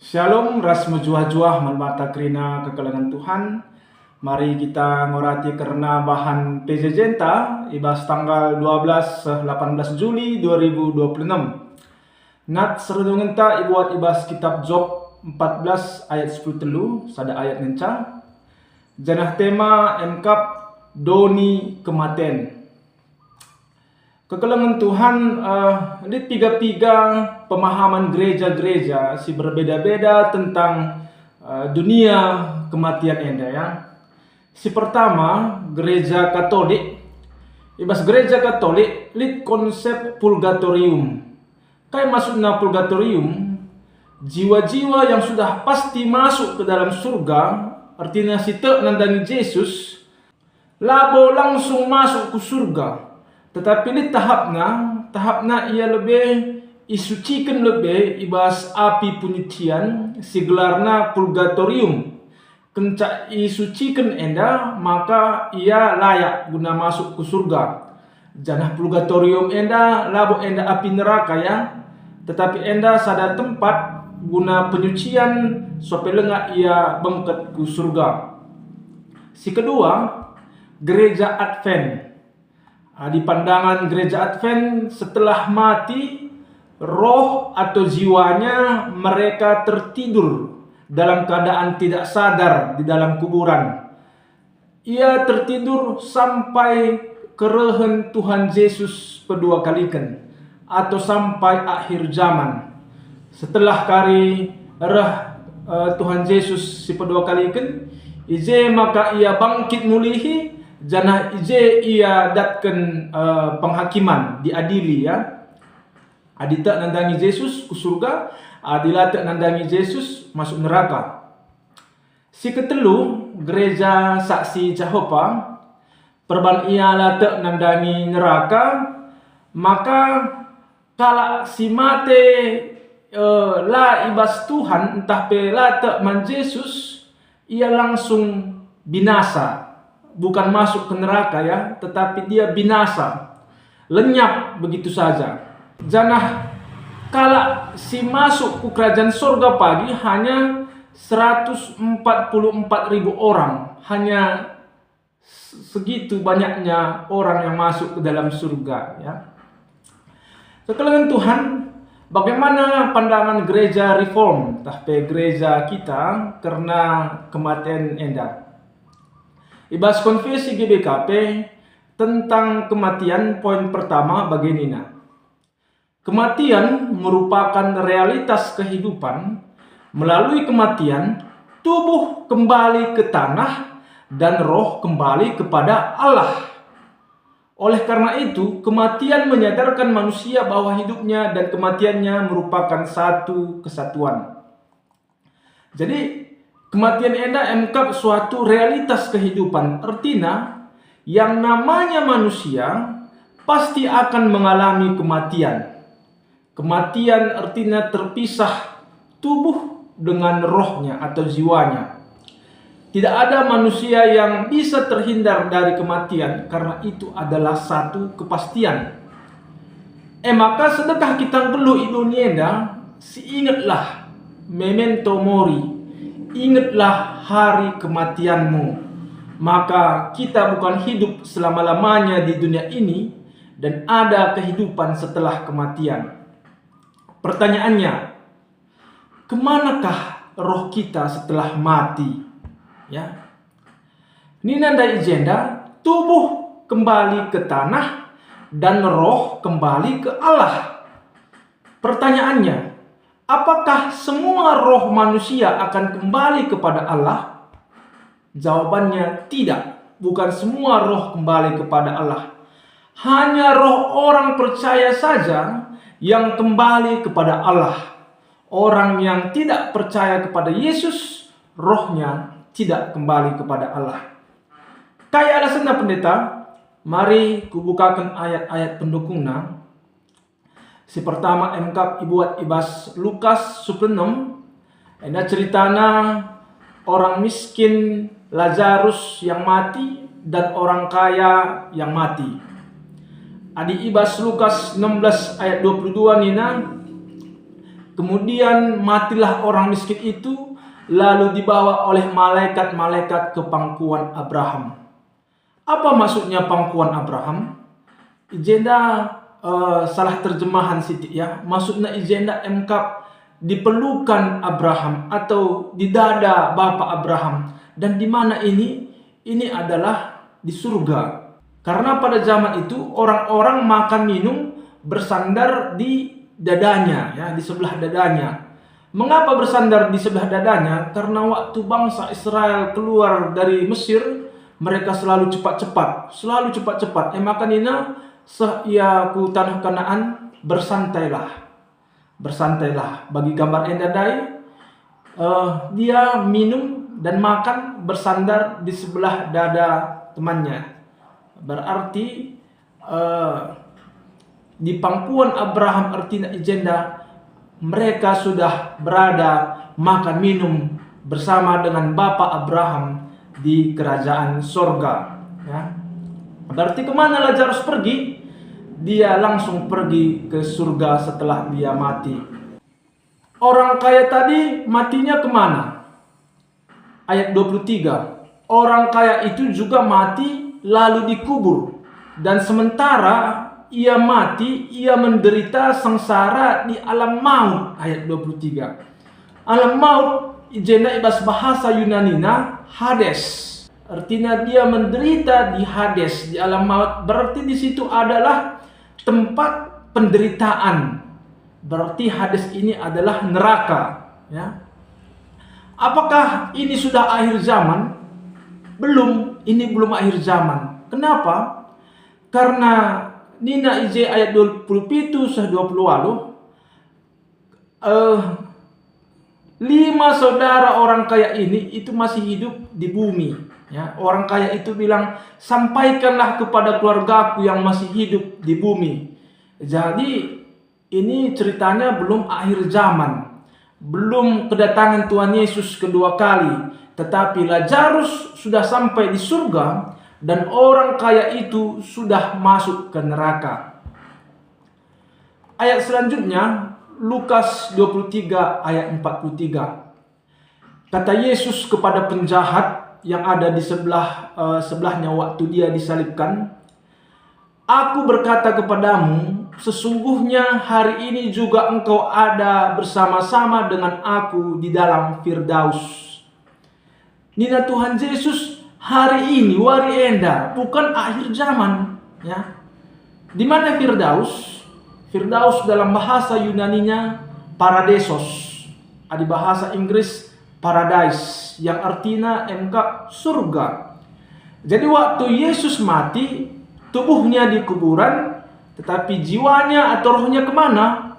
Shalom, ras mejuah-juah manmata kerina kekelengan Tuhan. Mari kita ngorati karena bahan PJJ ibas tanggal 18 Juli 2026. Nat serudung enta ibuat ibas kitab Job 14 ayat 10 telu, sada ayat ngenca. Janah tema engkap doni kematian. Kekelengan Tuhan di tiga-tiga pemahaman gereja-gereja si berbeda-beda tentang dunia kematian enda ya. Si pertama gereja Katolik. Ibas gereja Katolik lit konsep purgatorium. Kayak maksudnya purgatorium, jiwa-jiwa yang sudah pasti masuk ke dalam surga, artinya si te nandangi Yesus, labo langsung masuk ke surga. Tetapi di tahapnya ia lebih isucikan lebih ibas api penyucian si gelarna purgatorium. Kenca isucikan enda maka ia layak guna masuk ke surga. Janah purgatorium enda labo enda api neraka ya. Tetapi enda sada tempat guna penyucian supaya ia bangkit ke surga. Si kedua gereja Advent. Di pandangan gereja Advent, setelah mati, roh atau jiwanya mereka tertidur dalam keadaan tidak sadar di dalam kuburan. Ia tertidur sampai kerehen Tuhan Yesus kedua kalikan atau sampai akhir zaman. Setelah kari Tuhan Yesus si kedua kalikan, maka ia bangkit mulihi. Janah ia datkan penghakiman diadili ya. Adita nandangi Yesus ke surga, adilata nandangi Yesus masuk neraka. Si ketelu gereja saksi Jehova, perban ia lata nandangi neraka, maka kala si mate la ibas Tuhan entah pe lata man Yesus, ia langsung binasa. Bukan masuk ke neraka ya, tetapi dia binasa, lenyap begitu saja. Janah kala si masuk ke kerajaan surga pagi hanya 144.000 orang, hanya segitu banyaknya orang yang masuk ke dalam surga ya. Kekelengan Tuhan, bagaimana pandangan gereja reform, tapi gereja kita karena kematian enda? Ibas konfesi GBKP tentang kematian poin pertama begininya. Kematian merupakan realitas kehidupan. Melalui kematian, tubuh kembali ke tanah dan roh kembali kepada Allah. Oleh karena itu, kematian menyadarkan manusia bahwa hidupnya dan kematiannya merupakan satu kesatuan. Jadi, kematian enda engkap suatu realitas kehidupan. Artinya, yang namanya manusia pasti akan mengalami kematian. Kematian artinya terpisah tubuh dengan rohnya atau jiwanya. Tidak ada manusia yang bisa terhindar dari kematian karena itu adalah satu kepastian. Maka sedekah kita perlu idonienda, ingatlah memento mori. Ingatlah hari kematianmu. Maka kita bukan hidup selama-lamanya di dunia ini dan ada kehidupan setelah kematian. Pertanyaannya, kemanakah roh kita setelah mati? Ya. Ini nanda agenda, tubuh kembali ke tanah dan roh kembali ke Allah. Pertanyaannya, apakah semua roh manusia akan kembali kepada Allah? Jawabannya tidak. Bukan semua roh kembali kepada Allah. Hanya roh orang percaya saja yang kembali kepada Allah. Orang yang tidak percaya kepada Yesus, rohnya tidak kembali kepada Allah. Kayak alasannya pendeta, mari kubukakan ayat-ayat pendukungnya. Si pertama engkap ibuat ibas Lukas 16. Enda ceritana orang miskin Lazarus yang mati dan orang kaya yang mati. Adi ibas Lukas 16 ayat 22 nina. Kemudian matilah orang miskin itu, lalu dibawa oleh malaikat-malaikat ke pangkuan Abraham. Apa maksudnya pangkuan Abraham? Ijenda salah terjemahan sitik ya. Maksudnya ijenda emkap di pelukan Abraham atau di dada Bapak Abraham. Dan di mana ini? Ini adalah di surga. Karena pada zaman itu orang-orang makan minum bersandar di dadanya, ya, di sebelah dadanya. Mengapa bersandar di sebelah dadanya? Karena waktu bangsa Israel keluar dari Mesir, mereka selalu cepat-cepat. Makanina ya ku tanah Kanaan, bersantailah. Bagi gambar endadai, dia minum dan makan bersandar di sebelah dada temannya. Berarti di pangkuan Abraham artinya ijenda mereka sudah berada makan minum bersama dengan Bapak Abraham di kerajaan sorga. Ya. Berarti kemana Lazarus pergi? Dia langsung pergi ke surga setelah dia mati. Orang kaya tadi matinya kemana? Ayat 23. Orang kaya itu juga mati lalu dikubur. Dan sementara ia mati, ia menderita sengsara di alam maut. Ayat 23. Alam maut ijena ibas bahasa Yunanina Hades. Artinya dia menderita di Hades, di alam maut. Berarti di situ adalah tempat penderitaan. Berarti Hades ini adalah neraka, ya. Apakah ini sudah akhir zaman? Belum, ini belum akhir zaman. Kenapa? Karena Nina IJ ayat 27 sah 20 lalu 5 saudara orang kaya ini itu masih hidup di bumi, ya. Orang kaya itu bilang, sampaikanlah kepada keluargaku yang masih hidup di bumi. Jadi ini ceritanya belum akhir zaman, belum kedatangan Tuhan Yesus kedua kali, tetapi Lazarus sudah sampai di surga dan orang kaya itu sudah masuk ke neraka. Ayat selanjutnya Lukas 23 ayat 43. Kata Yesus kepada penjahat yang ada di sebelahnya waktu dia disalibkan, "Aku berkata kepadamu, sesungguhnya hari ini juga engkau ada bersama-sama dengan aku di dalam Firdaus." Nina Tuhan Yesus hari ini wari enda bukan akhir zaman, ya. Di mana Firdaus? Firdaus dalam bahasa Yunaninya Paradesos, di bahasa Inggris Paradise, yang artinya engkau surga. Jadi waktu Yesus mati, tubuhnya di kuburan, tetapi jiwanya atau rohnya kemana?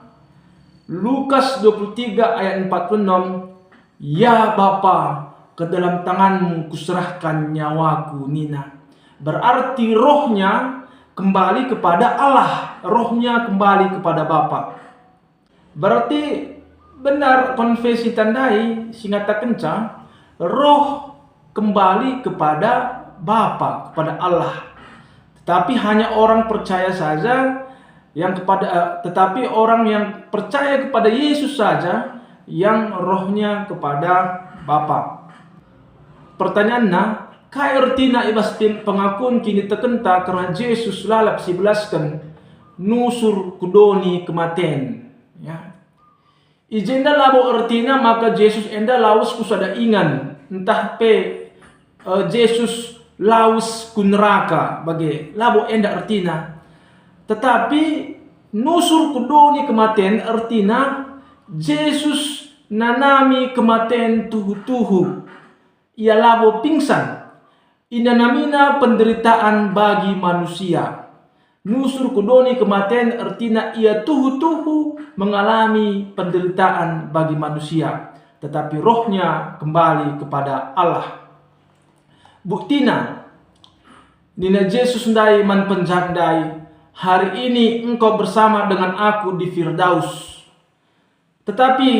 Lukas 23 ayat 46. "Ya Bapa, ke dalam tanganmu kuserahkan nyawaku." Nina. Berarti rohnya kembali kepada Allah, rohnya kembali kepada Bapa. Berarti benar konfesi tandai singata kenca, roh kembali kepada Bapa, kepada Allah. Tetapi hanya orang percaya saja tetapi orang yang percaya kepada Yesus saja yang rohnya kepada Bapa. Pertanyaannya, kai artina ibas pengakuan kini tekenta karena Yesus lalap sibelaskan nusur kudoni kematian, ya. Ijenda labo artina maka Yesus enda laus kusada ingan entah Yesus laus ku neraka bagi labo enda artina. Tetapi nusur kudoni kematian artina Yesus nanami kematian tuhu-tuhu. Ia labo pingsan. Ina namina penderitaan bagi manusia. Nusur kudoni kematian artinya ia tuhu-tuhu mengalami penderitaan bagi manusia, tetapi rohnya kembali kepada Allah. Buktina, Nina Yesus ndai man penjandai, hari ini engkau bersama dengan aku di Firdaus. Tetapi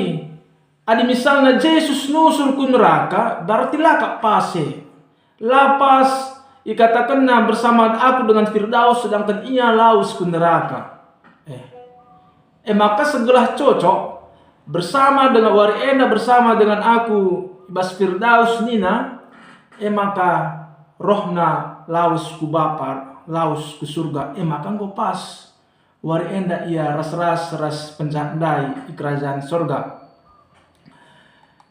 adi misalnya Yesus nusur ku neraka, berarti laka pase. Lapas ikatakan bersama aku dengan Firdaus, sedangkan ia laus ku neraka. Maka segala cocok. bersama dengan wari enda bersama dengan aku ibas firdaus nina, maka rohna laus ku bapa, laus ku surga, maka engkau pas wari enda ia ras penjandai di kerajaan surga.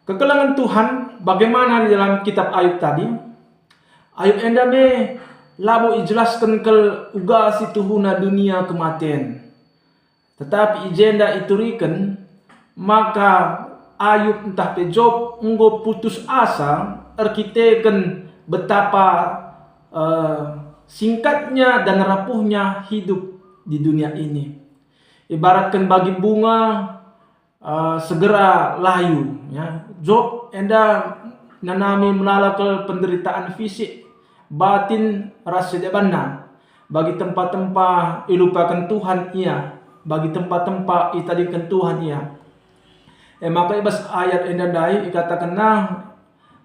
Kekelangan Tuhan bagaimana di dalam kitab Ayub tadi? Ayub enda me labu ijelaskan ke uga situhuna dunia kematian. Tetapi ijenda iturikan maka Ayub entah pe Job enggo putus asa arkiteken betapa singkatnya dan rapuhnya hidup di dunia ini. Ibaratkan bagi bunga segera layu, ya. Job enda nanami melalakal penderitaan fisik, batin rasa debana. Bagi tempat-tempat ilupakan Tuhan ia, bagi tempat-tempat itadikan Tuhan ia. Maka ibas ayat enda dai ikatakan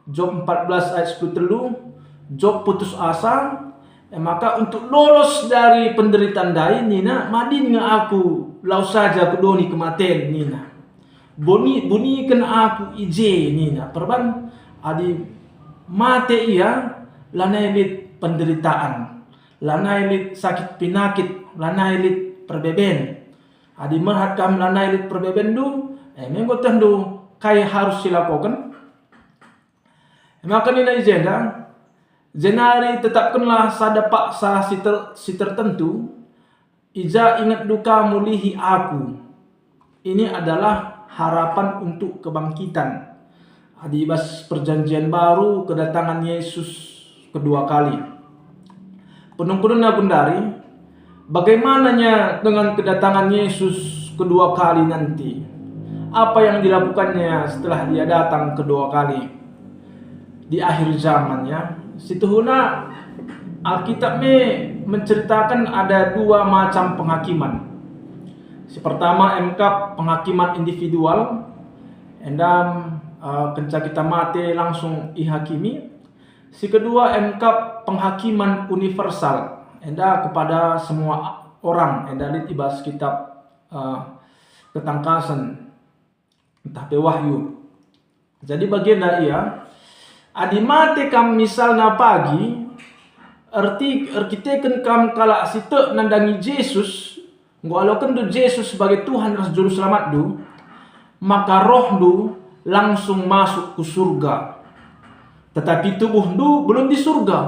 Job 14 ayat 10, Job putus asa. Maka untuk lolos dari penderitaan dai nina madin nga aku lau saja kudoni kematian nina. Bunikan aku ije nina perban adi mate ia lanailit penderitaan, lanailit sakit penyakit, lanailit perbeben. Adi merhatkam lanailit perbeben du, menggo tendu kai harus silakukan. Maka nina ijenda jenari tetapkanlah sada paksa si tertentu, ija ingat duka mulihi aku. Ini adalah harapan untuk kebangkitan. Adibas perjanjian baru kedatangan Yesus kedua kali. Penungkunan Gundari, bagaimananya dengan kedatangan Yesus kedua kali nanti? Apa yang dilakukannya setelah dia datang kedua kali di akhir zaman, ya? Situhuna Alkitab menceritakan ada dua macam penghakiman. Si pertama penghakiman individual, endam kenca kita mati langsung ihakimi. Si kedua penghakiman universal, enda kepada semua orang, enda ibas kitab ketangkasan entah pewahyu. Jadi bagian ia adi mate kam misalnya pagi artiteken kam kala site nandangi Yesus, ngalakan du Yesus sebagai Tuhan dan Juru Selamat du, maka roh du langsung masuk ke surga. Tetapi tubuh du belum di surga.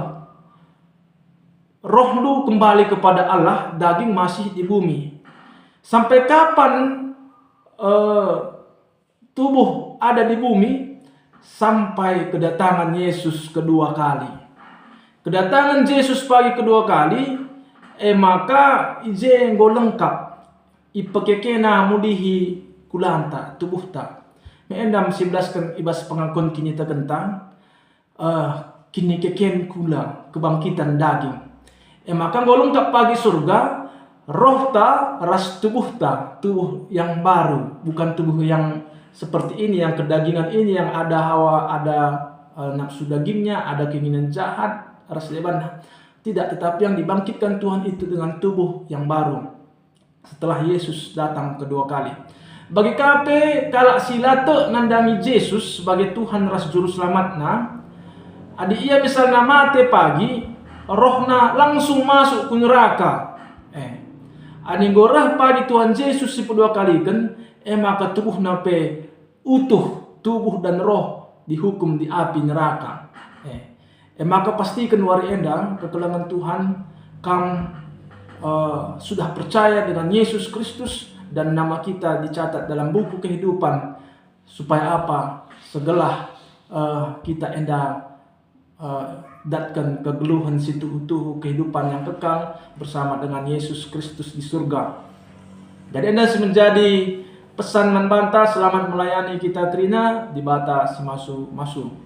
Roh du kembali kepada Allah, daging masih di bumi. Sampai kapan tubuh ada di bumi? Sampai kedatangan Yesus kedua kali. Kedatangan Yesus pagi kedua kali, maka ije nggo lengkap ipekekena mudihi kulanta tubuh ta. Meendam 11 ibas pengakon kini terkentang kini keken kula kebangkitan daging. Maka nggo lengkap pagi surga, roh ta ras tubuh ta, tubuh yang baru, bukan tubuh yang seperti ini, yang kedagingan ini, yang ada hawa, ada nafsu dagingnya, ada keinginan jahat, rasa leban. Tidak, tetapi yang dibangkitkan Tuhan itu dengan tubuh yang baru setelah Yesus datang kedua kali. Bagi kape kalak silate nandangi Yesus sebagai Tuhan ras Juru Selamatna, adi ia misalnya mate pagi, rohna langsung masuk ke neraka. Adi gorah pagi Tuhan Yesus si kedua kali kan, maka tubuh nape utuh, tubuh dan roh dihukum di api neraka. Maka pastikan wari endang kekelangan Tuhan kam sudah percaya dengan Yesus Kristus dan nama kita dicatat dalam buku kehidupan, supaya apa? Segala kita endang datkan kegeluhan situ utuh kehidupan yang kekal bersama dengan Yesus Kristus di surga. Jadi anda menjadi pesan membantah selamat melayani kita Trina di bata semasu-masu.